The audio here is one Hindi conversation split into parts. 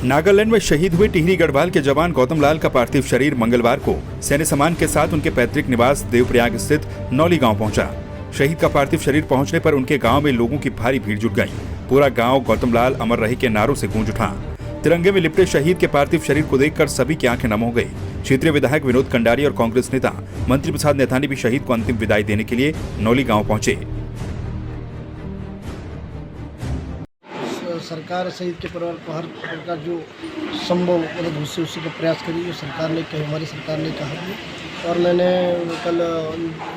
नागालैंड में शहीद हुए टिहरी गढ़वाल के जवान गौतम लाल का पार्थिव शरीर मंगलवार को सैन्य सम्मान के साथ उनके पैतृक निवास देवप्रयाग स्थित नौली गांव पहुंचा। शहीद का पार्थिव शरीर पहुंचने पर उनके गांव में लोगों की भारी भीड़ जुट गई। पूरा गांव गौतम लाल अमर रहे के नारों से गूंज उठा। तिरंगे में लिपटे शहीद के पार्थिव शरीर को देखकर सभी की आंखें नम हो गई। क्षेत्रीय विधायक विनोद कंडारी और कांग्रेस नेता मंत्री प्रसाद नेथानी भी शहीद को अंतिम विदाई देने के लिए नौली गांव पहुंचे। सरकार शहीद के परिवार को हर प्रकार जो संभव मदद हो उसी का प्रयास करिए। सरकार ने कहा, हमारी सरकार ने कहा। और मैंने कल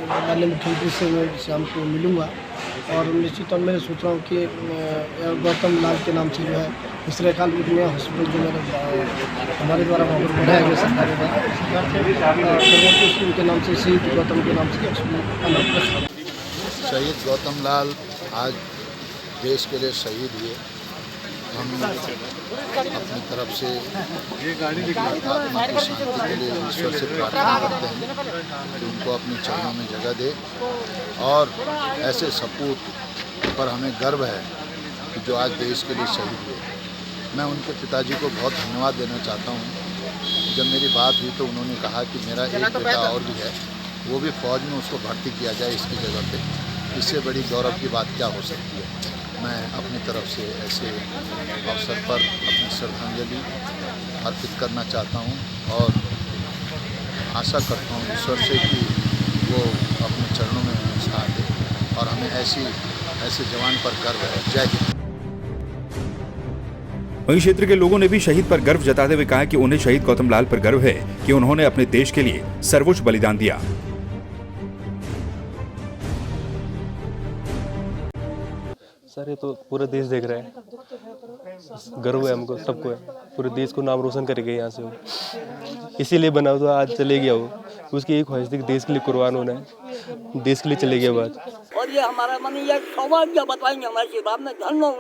माननीय मुख्यमंत्री से मैं शाम को मिलूँगा और निश्चित तौर मैं सोच रहा हूँ कि गौतम लाल के नाम से जो है इसराकाल एक नया हॉस्पिटल जो मेरे हमारे द्वारा वहाँ पर बनाया गया सरकार द्वारा उनके नाम से शहीद गौतम के नाम से हॉस्पिटल। शहीद गौतम लाल आज देश के लिए शहीद हुए। हम अपनी तरफ से आत्मा की शांति के लिए ईश्वर से प्रार्थना करते हैं कि उनको अपने चरणों में जगह दे। और ऐसे सपूत पर हमें गर्व है कि जो आज देश के लिए शहीद हुए। मैं उनके पिताजी को बहुत धन्यवाद देना चाहता हूँ। जब मेरी बात हुई तो उन्होंने कहा कि मेरा एक बेटा और भी है, वो भी फौज में उसको भर्ती किया जाए इसकी जगह पे। इससे बड़ी गौरव की बात क्या हो सकती है। मैं अपनी तरफ से ऐसे अवसर पर अपनी श्रद्धांजलि अर्पित करना चाहता हूं और आशा करता हूं ईश्वर से कि वो अपने चरणों में हमें साथ दे और हमें ऐसे जवान पर गर्व है। जय हिंद। वहीं क्षेत्र के लोगों ने भी शहीद पर गर्व जताते हुए कहा कि उन्हें शहीद गौतम लाल पर गर्व है कि उन्होंने अपने देश के लिए सर्वोच्च बलिदान दिया। सर ये तो पूरा देश देख रहा है, गर्व है हमको, सबको है। पूरे देश को नाम रोशन करके यहाँ से वो इसीलिए बना तो आज चले गया वो। उसकी एक ख्वाहिश थी कि देश के लिए कुर्बान होना है, देश के लिए चले गया बात। और ये हमारा मन ये सौभाग्य बताएंगे हमारे शिव आपने धन्य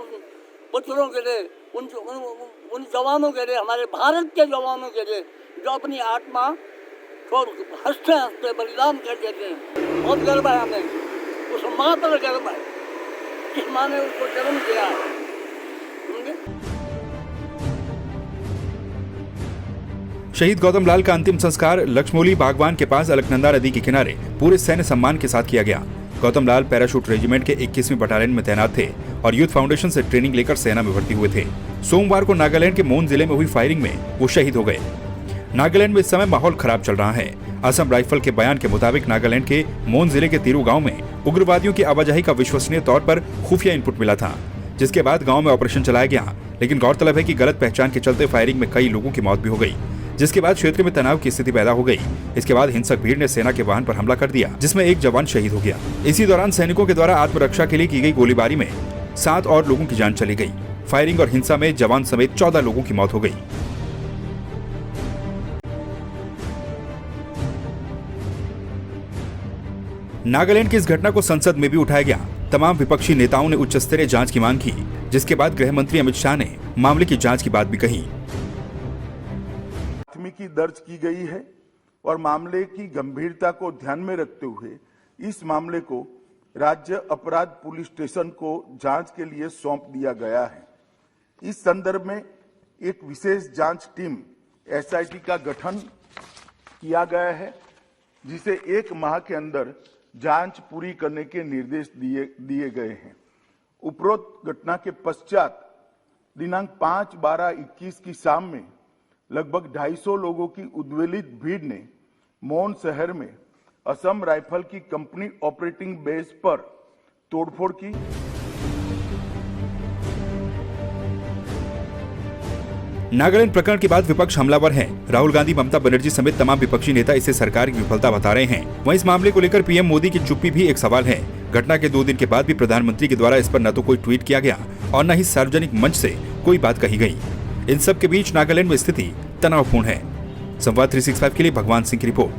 पुत्रों के लिए, उन जवानों के लिए, हमारे भारत के जवानों के लिए जो अपनी आत्मा को हंसते हंसते बलिदान कर देते हैं। बहुत गर्व है हमें, उस माँ पर गर्व है जिस माँ ने उसको जन्म दिया है। शहीद गौतम लाल का अंतिम संस्कार लक्ष्मौली बागवान के पास अलकनंदा नदी के किनारे पूरे सैन्य सम्मान के साथ किया गया। गौतम लाल पैराशूट रेजिमेंट के 21वीं बटालियन में तैनात थे और यूथ फाउंडेशन से ट्रेनिंग लेकर सेना में भर्ती हुए थे। सोमवार को नागालैंड के मोन जिले में हुई फायरिंग में वो शहीद हो गए। नागालैंड में इस समय माहौल खराब चल रहा है। असम राइफल के बयान के मुताबिक नागालैंड के मोन जिले के तिरु गांव में उग्रवादियों की आवाजाही का विश्वसनीय तौर पर खुफिया इनपुट मिला था, जिसके बाद गांव में ऑपरेशन चलाया गया। लेकिन गौरतलब है कि गलत पहचान के चलते फायरिंग में कई लोगों की मौत भी हो गई, जिसके बाद क्षेत्र में तनाव की स्थिति पैदा हो गई। इसके बाद हिंसक भीड़ ने सेना के वाहन पर हमला कर दिया, जिसमें एक जवान शहीद हो गया। इसी दौरान सैनिकों के द्वारा आत्मरक्षा के लिए की गई गोलीबारी में 7 और लोगों की जान चली गई। फायरिंग और हिंसा में जवान समेत 14 लोगों की मौत हो गई। नागालैंड की इस घटना को संसद में भी उठाया गया। तमाम विपक्षी नेताओं ने उच्च स्तरीय जांच की मांग की, जिसके बाद गृह मंत्री अमित शाह ने मामले की जांच की बात भी कही। प्राथमिकी दर्ज की गई है और मामले की गंभीरता को ध्यान में रखते हुए इस मामले को राज्य अपराध पुलिस स्टेशन को जांच के लिए सौंप दिया गया है। इस संदर्भ में एक विशेष जांच टीम SIT का गठन किया गया है, जिसे 1 माह के अंदर जांच पूरी करने के निर्देश दिए गए हैं। उपरोक्त घटना के पश्चात दिनांक 5/12/21 की शाम में लगभग 250 लोगों की उद्वेलित भीड़ ने मोन शहर में असम राइफल की कंपनी ऑपरेटिंग बेस पर तोड़फोड़ की। नागालैंड प्रकरण के बाद विपक्ष हमलावर है। राहुल गांधी, ममता बनर्जी समेत तमाम विपक्षी नेता इसे सरकार की विफलता बता रहे हैं। वहीं इस मामले को लेकर पीएम मोदी की चुप्पी भी एक सवाल है। घटना के 2 दिन के बाद भी प्रधानमंत्री के द्वारा इस पर न तो कोई ट्वीट किया गया और न ही सार्वजनिक मंच से कोई बात कही गई। इन सब के बीच नागालैंड में स्थिति तनावपूर्ण है। संवाद 365 के लिए भगवान सिंह की रिपोर्ट।